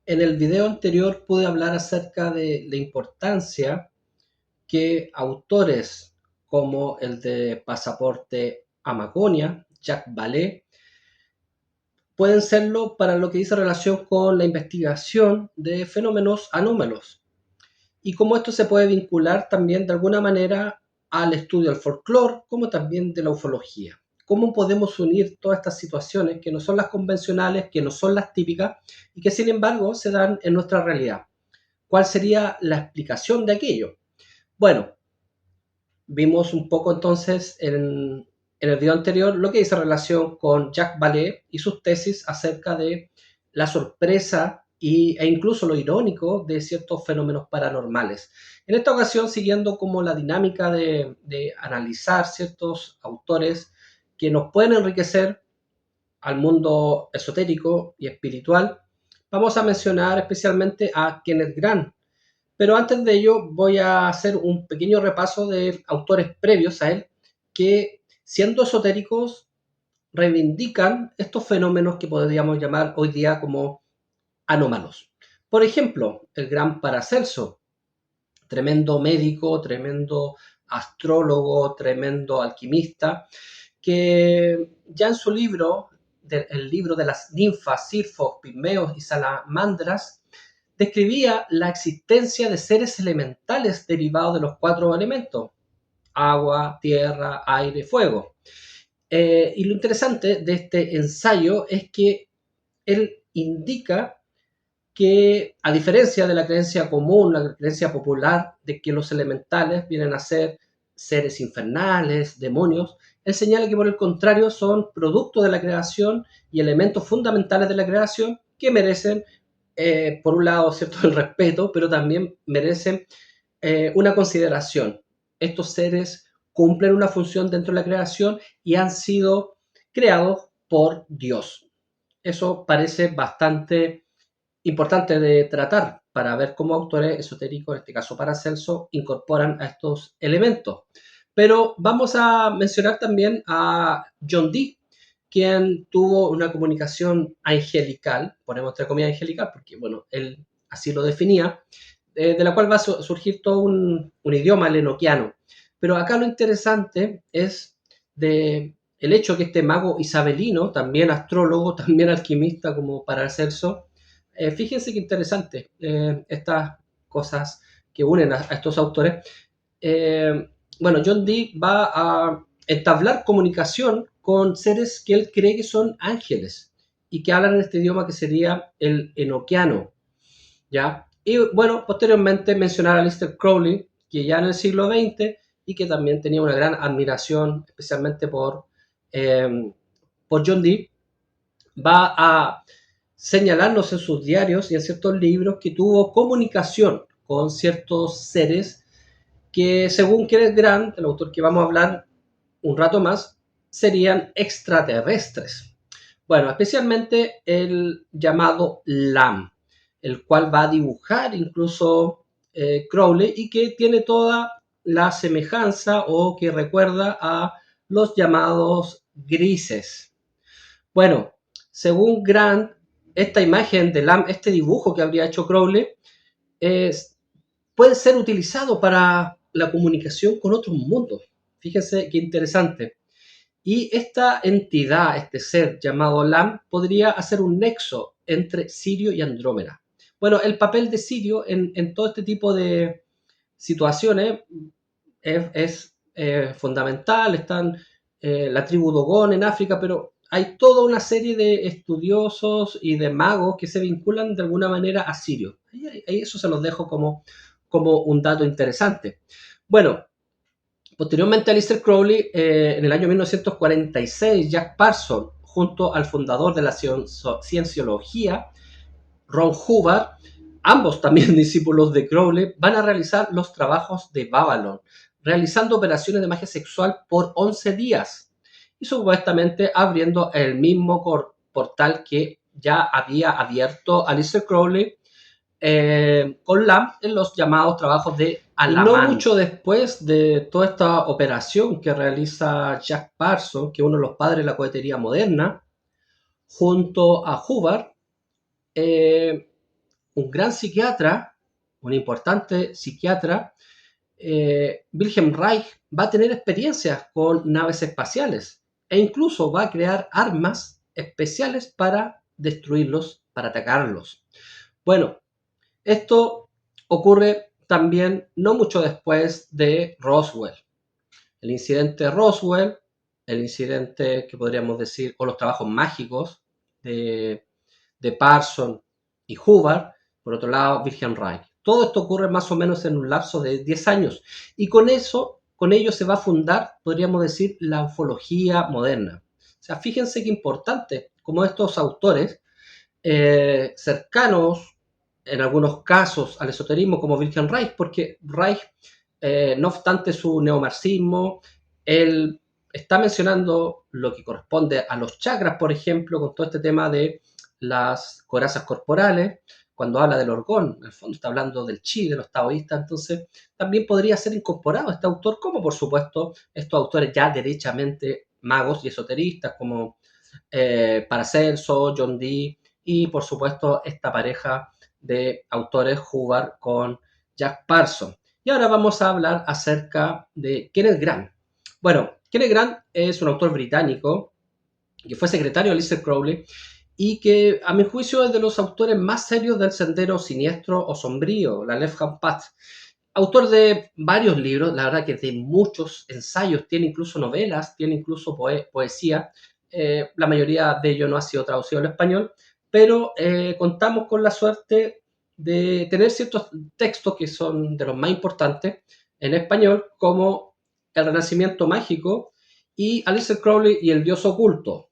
En el video anterior pude hablar acerca de la importancia que autores como el de Pasaporte a Maconia, Jacques Vallée, pueden serlo para lo que dice relación con la investigación de fenómenos anómalos y cómo esto se puede vincular también de alguna manera al estudio del folclore como también de la ufología. ¿Cómo podemos unir todas estas situaciones que no son las convencionales, que no son las típicas y que sin embargo se dan en nuestra realidad? ¿Cuál sería la explicación de aquello? Bueno, vimos un poco entonces en el video anterior lo que dice relación con Jacques Vallée y sus tesis acerca de la sorpresa e incluso lo irónico de ciertos fenómenos paranormales. En esta ocasión, siguiendo como la dinámica de analizar ciertos autores que nos pueden enriquecer al mundo esotérico y espiritual, vamos a mencionar especialmente a Kenneth Grant. Pero antes de ello voy a hacer un pequeño repaso de autores previos a él que, siendo esotéricos, reivindican estos fenómenos que podríamos llamar hoy día como anómalos. Por ejemplo, el gran Paracelso, tremendo médico, tremendo astrólogo, tremendo alquimista, que ya en su libro, el libro de las ninfas, sirfos, pigmeos y salamandras, describía la existencia de seres elementales derivados de los cuatro elementos: agua, tierra, aire, fuego. Y lo interesante de este ensayo es que él indica que, a diferencia de la creencia común, la creencia popular de que los elementales vienen a ser seres infernales, demonios, él señala que por el contrario son producto de la creación y elementos fundamentales de la creación que merecen, por un lado, cierto, el respeto, pero también merecen una consideración. Estos seres cumplen una función dentro de la creación y han sido creados por Dios. Eso parece bastante importante de tratar para ver cómo autores esotéricos, en este caso Paracelso, incorporan a estos elementos. Pero vamos a mencionar también a John Dee, quien tuvo una comunicación angelical, ponemos entre comillas angelical, porque bueno, él así lo definía, de la cual va a surgir todo un idioma, el enoquiano. Pero acá lo interesante es de el hecho que este mago isabelino, también astrólogo, también alquimista como Paracelso, fíjense qué interesante estas cosas que unen a estos autores. Eh, bueno, John Dee va a entablar comunicación con seres que él cree que son ángeles y que hablan en este idioma que sería el enoquiano, ¿ya? Y bueno, posteriormente mencionar a Aleister Crowley, que ya en el siglo XX y que también tenía una gran admiración, especialmente eh, por John Dee, va a señalarnos en sus diarios y en ciertos libros que tuvo comunicación con ciertos seres que, según Kenneth Grant, el autor que vamos a hablar un rato más, serían extraterrestres. Bueno, especialmente el llamado LAM, el cual va a dibujar incluso Crowley y que tiene toda la semejanza o que recuerda a los llamados grises. Bueno, según Grant, esta imagen de LAM, este dibujo que habría hecho Crowley, es, puede ser utilizado para la comunicación con otros mundos. Fíjense qué interesante. Y esta entidad, este ser llamado Lam, podría hacer un nexo entre Sirio y Andrómeda. Bueno, el papel de Sirio en todo este tipo de situaciones es fundamental. Están la tribu Dogon en África, pero hay toda una serie de estudiosos y de magos que se vinculan de alguna manera a Sirio. Ahí eso se los dejo como un dato interesante. Bueno, posteriormente a Aleister Crowley, en el año 1946, Jack Parsons, junto al fundador de la cienciología, Ron Hubbard, ambos también discípulos de Crowley, van a realizar los trabajos de Babylon, realizando operaciones de magia sexual por 11 días y supuestamente abriendo el mismo portal que ya había abierto Aleister Crowley con LAMP en los llamados trabajos de Alamán. Y no mucho después de toda esta operación que realiza Jack Parsons, que es uno de los padres de la cohetería moderna, junto a Hubbard, eh, un gran psiquiatra, un importante psiquiatra, Wilhelm Reich va a tener experiencias con naves espaciales e incluso va a crear armas especiales para destruirlos, para atacarlos. Bueno, esto ocurre también no mucho después de Roswell. El incidente de Roswell, el incidente que podríamos decir, o los trabajos mágicos de, de Parsons y Hubbard, por otro lado, Wilhelm Reich. Todo esto ocurre más o menos en un lapso de 10 años y con ello se va a fundar, podríamos decir, la ufología moderna. O sea, fíjense qué importante, como estos autores cercanos, en algunos casos, al esoterismo, como Wilhelm Reich, porque Reich, no obstante su neomarxismo, él está mencionando lo que corresponde a los chakras, por ejemplo, con todo este tema de las corazas corporales, cuando habla del orgón, en el fondo está hablando del chi, de los taoístas, entonces también podría ser incorporado este autor, como por supuesto estos autores ya derechamente magos y esoteristas, como Paracelso, John Dee, y por supuesto esta pareja de autores Hubbard con Jack Parsons. Y ahora vamos a hablar acerca de Kenneth Grant. Bueno, Kenneth Grant es un autor británico que fue secretario de Aleister Crowley y que a mi juicio es de los autores más serios del sendero siniestro o sombrío, la Left Hand Path. Autor de varios libros, la verdad que de muchos ensayos, tiene incluso novelas, tiene incluso poesía. La mayoría de ellos no ha sido traducido al español, pero contamos con la suerte de tener ciertos textos que son de los más importantes en español, como El Renacimiento Mágico y Aleister Crowley y el Dios Oculto.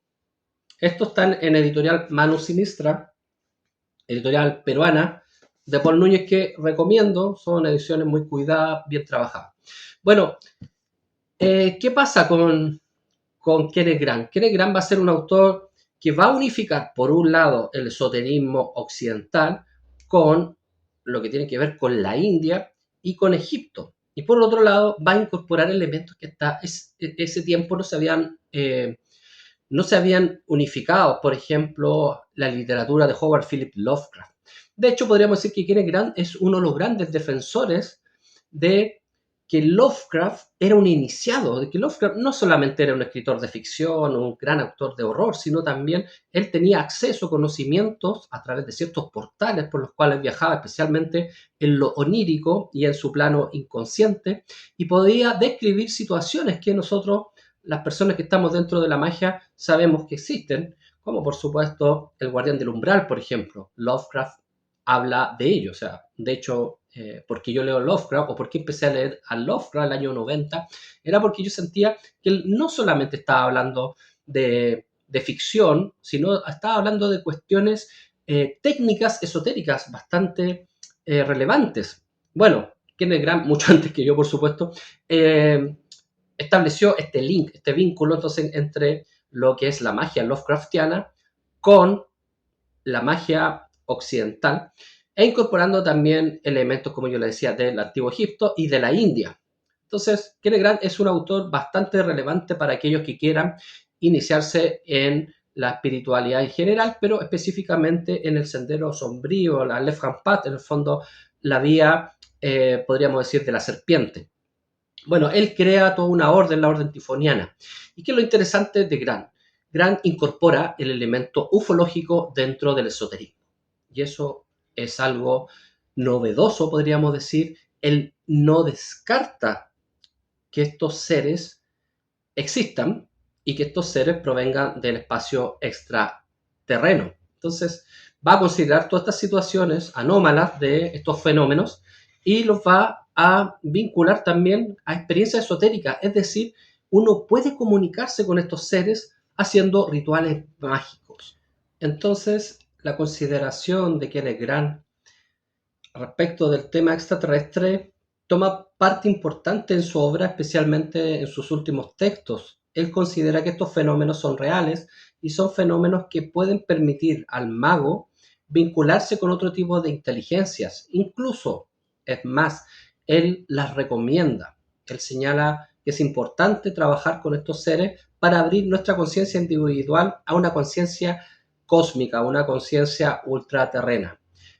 Estos están en editorial Manu Sinistra, editorial peruana, de Paul Núñez, que recomiendo, son ediciones muy cuidadas, bien trabajadas. Bueno, ¿qué pasa con Kenneth Grant? Kenneth Grant va a ser un autor que va a unificar, por un lado, el esoterismo occidental con lo que tiene que ver con la India y con Egipto. Y por otro lado, va a incorporar elementos que hasta ese tiempo no se habían unificado, por ejemplo, la literatura de Howard Phillips Lovecraft. De hecho, podríamos decir que Kenneth Grant es uno de los grandes defensores de que Lovecraft era un iniciado, de que Lovecraft no solamente era un escritor de ficción o un gran autor de horror, sino también él tenía acceso a conocimientos a través de ciertos portales por los cuales viajaba, especialmente en lo onírico y en su plano inconsciente, y podía describir situaciones que nosotros, las personas que estamos dentro de la magia, sabemos que existen, como por supuesto el Guardián del Umbral, por ejemplo. Lovecraft habla de ello, o sea, de hecho, porque yo leo Lovecraft o porque empecé a leer a Lovecraft el año 90, era porque yo sentía que él no solamente estaba hablando de ficción, sino estaba hablando de cuestiones técnicas esotéricas bastante relevantes. Bueno, Kenneth Grant, mucho antes que yo, por supuesto, estableció este link, este vínculo entonces entre lo que es la magia Lovecraftiana con la magia occidental e incorporando también elementos, como yo le decía, del antiguo Egipto y de la India. Entonces, Kenneth Grant es un autor bastante relevante para aquellos que quieran iniciarse en la espiritualidad en general, pero específicamente en el sendero sombrío, la Left Hand Path, en el fondo la vía, podríamos decir, de la serpiente. Bueno, él crea toda una orden, la orden tifoniana. ¿Y qué es lo interesante de Grant? Grant incorpora el elemento ufológico dentro del esoterismo. Y eso es algo novedoso, podríamos decir. Él no descarta que estos seres existan y que estos seres provengan del espacio extraterreno. Entonces, va a considerar todas estas situaciones anómalas de estos fenómenos y los va a vincular también a experiencias esotéricas, es decir, uno puede comunicarse con estos seres haciendo rituales mágicos. Entonces, la consideración de Kenneth Grant respecto del tema extraterrestre toma parte importante en su obra, especialmente en sus últimos textos. Él considera que estos fenómenos son reales y son fenómenos que pueden permitir al mago vincularse con otro tipo de inteligencias. Incluso, es más, él las recomienda. Él señala que es importante trabajar con estos seres para abrir nuestra conciencia individual a una conciencia cósmica, a una conciencia ultraterrena.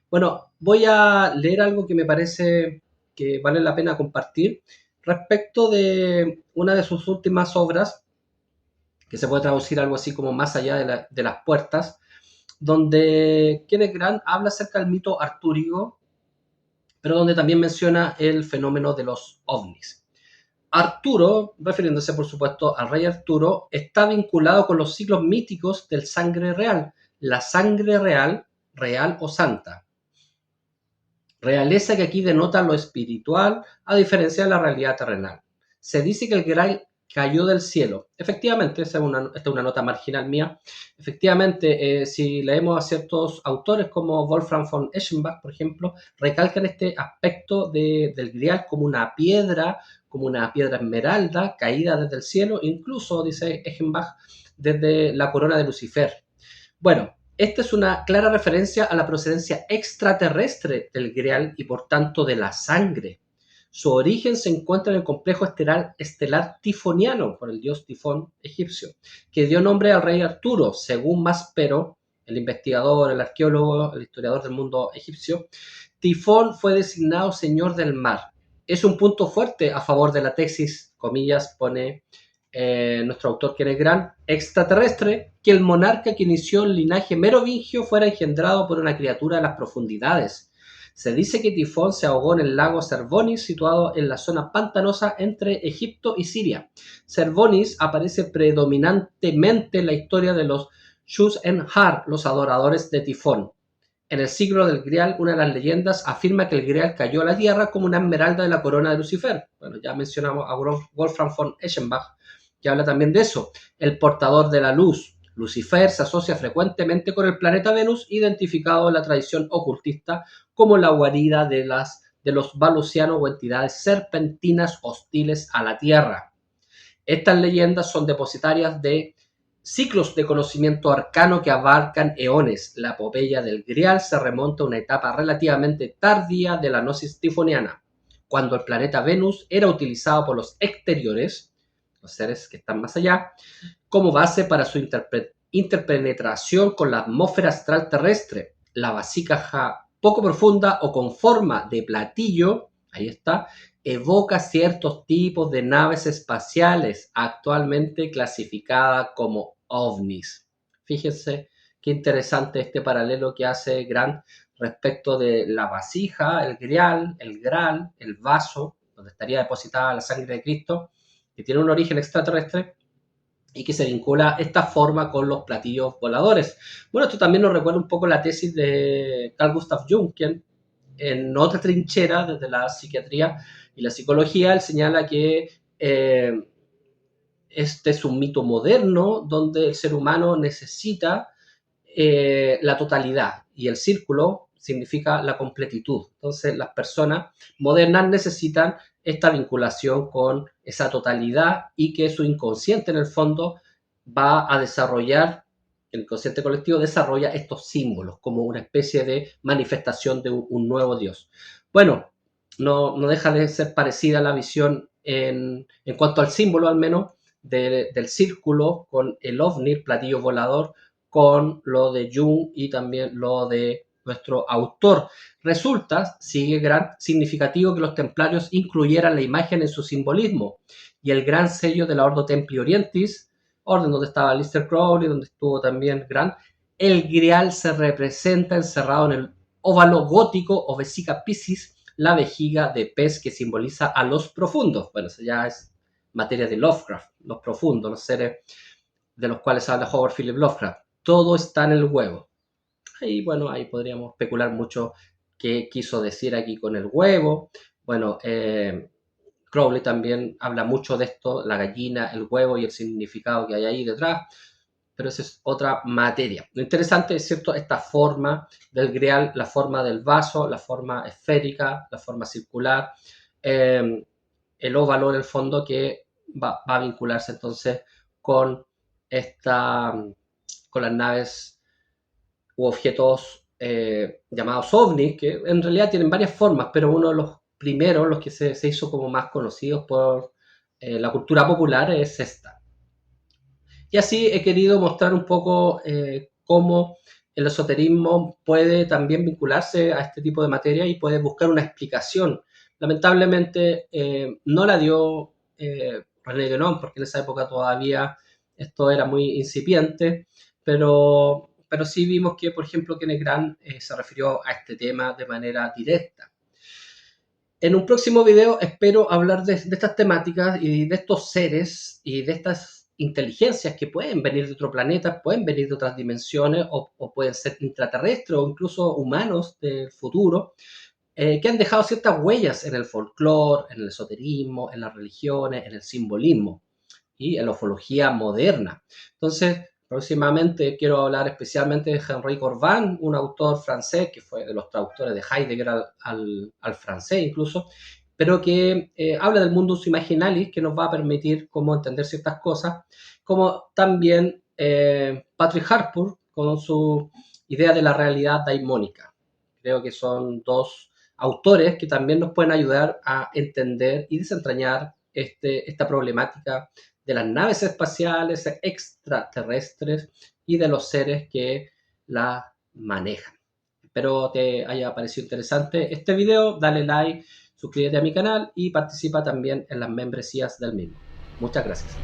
Bueno, voy a leer algo que me parece que vale la pena compartir respecto de una de sus últimas obras, que se puede traducir algo así como Más allá de las puertas, donde Kenneth Grant habla acerca del mito artúrico, pero donde también menciona el fenómeno de los ovnis. Arturo, refiriéndose por supuesto al rey Arturo, está vinculado con los ciclos míticos del sangre real, la sangre real, real o santa. Realeza que aquí denota lo espiritual a diferencia de la realidad terrenal. Se dice que el Graal cayó del cielo. Efectivamente, esta es una nota marginal mía. Efectivamente, si leemos a ciertos autores como Wolfram von Eschenbach, por ejemplo, recalcan este aspecto del Grial como una piedra esmeralda caída desde el cielo, incluso, dice Eschenbach, desde la corona de Lucifer. Bueno, esta es una clara referencia a la procedencia extraterrestre del Grial y por tanto de la sangre. Su origen se encuentra en el complejo estelar tifoniano por el dios Tifón egipcio, que dio nombre al rey Arturo, según Maspero, el investigador, el arqueólogo, el historiador del mundo egipcio. Tifón fue designado señor del mar. Es un punto fuerte a favor de la tesis, comillas, pone nuestro autor Kenneth Grant, extraterrestre, que el monarca que inició el linaje merovingio fuera engendrado por una criatura de las profundidades. Se dice que Tifón se ahogó en el lago Servonis, situado en la zona pantanosa entre Egipto y Siria. Servonis aparece predominantemente en la historia de los Shus-en-Har, los adoradores de Tifón. En el siglo del Grial, una de las leyendas afirma que el Grial cayó a la tierra como una esmeralda de la corona de Lucifer. Bueno, ya mencionamos a Wolfram von Eschenbach, que habla también de eso. El portador de la luz. Lucifer se asocia frecuentemente con el planeta Venus, identificado en la tradición ocultista como la guarida de los valusianos o entidades serpentinas hostiles a la Tierra. Estas leyendas son depositarias de ciclos de conocimiento arcano que abarcan eones. La epopeya del Grial se remonta a una etapa relativamente tardía de la gnosis tifoniana, cuando el planeta Venus era utilizado por los exteriores, los seres que están más allá, como base para su interpenetración con la atmósfera astral terrestre. La vasija poco profunda o con forma de platillo, ahí está, evoca ciertos tipos de naves espaciales actualmente clasificadas como ovnis. Fíjense qué interesante este paralelo que hace Grant respecto de la vasija, el grial, el gral, el vaso, donde estaría depositada la sangre de Cristo, que tiene un origen extraterrestre y que se vincula esta forma con los platillos voladores. Bueno, esto también nos recuerda un poco la tesis de Carl Gustav Jung, quien en otra trinchera desde la psiquiatría y la psicología, él señala que este es un mito moderno donde el ser humano necesita la totalidad y el círculo significa la completitud. Entonces las personas modernas necesitan esta vinculación con esa totalidad y que su inconsciente en el fondo va a desarrollar, el inconsciente colectivo desarrolla estos símbolos como una especie de manifestación de un nuevo Dios. Bueno, no deja de ser parecida la visión en cuanto al símbolo al menos del círculo con el ovni, el platillo volador, con lo de Jung y también lo de nuestro autor. Resulta, sigue Grant, significativo que los templarios incluyeran la imagen en su simbolismo y el gran sello de la Ordo Templi Orientis, orden donde estaba Lister Crowley, donde estuvo también Grant, el grial se representa encerrado en el óvalo gótico o vesica piscis, la vejiga de pez que simboliza a los profundos. Bueno, eso ya es materia de Lovecraft, los profundos, los seres de los cuales habla Howard Philip Lovecraft. Todo está en el huevo. Y bueno, ahí podríamos especular mucho qué quiso decir aquí con el huevo. Bueno, Crowley también habla mucho de esto, la gallina, el huevo y el significado que hay ahí detrás, pero esa es otra materia. Lo interesante es cierto esta forma del grial, la forma del vaso, la forma esférica, la forma circular, el óvalo en el fondo que va a vincularse entonces con esta, con las naves u objetos llamados ovnis, que en realidad tienen varias formas, pero uno de los primeros, los que se hizo como más conocidos por la cultura popular, es esta. Y así he querido mostrar un poco cómo el esoterismo puede también vincularse a este tipo de materia y puede buscar una explicación. Lamentablemente no la dio René Guénon, porque en esa época todavía esto era muy incipiente, pero sí vimos que, por ejemplo, Kenneth Grant se refirió a este tema de manera directa. En un próximo video espero hablar de estas temáticas y de estos seres y de estas inteligencias que pueden venir de otro planeta, pueden venir de otras dimensiones o pueden ser intraterrestres o incluso humanos del futuro, que han dejado ciertas huellas en el folclore, en el esoterismo, en las religiones, en el simbolismo y en la ufología moderna. Entonces, próximamente quiero hablar especialmente de Henri Corbin, un autor francés que fue de los traductores de Heidegger al francés incluso, pero que habla del mundus imaginalis, que nos va a permitir cómo entender ciertas cosas, como también Patrick Harpur con su idea de la realidad daimónica. Creo que son dos autores que también nos pueden ayudar a entender y desentrañar esta problemática de las naves espaciales extraterrestres y de los seres que las manejan. Espero te haya parecido interesante este video, dale like, suscríbete a mi canal y participa también en las membresías del mismo. Muchas gracias.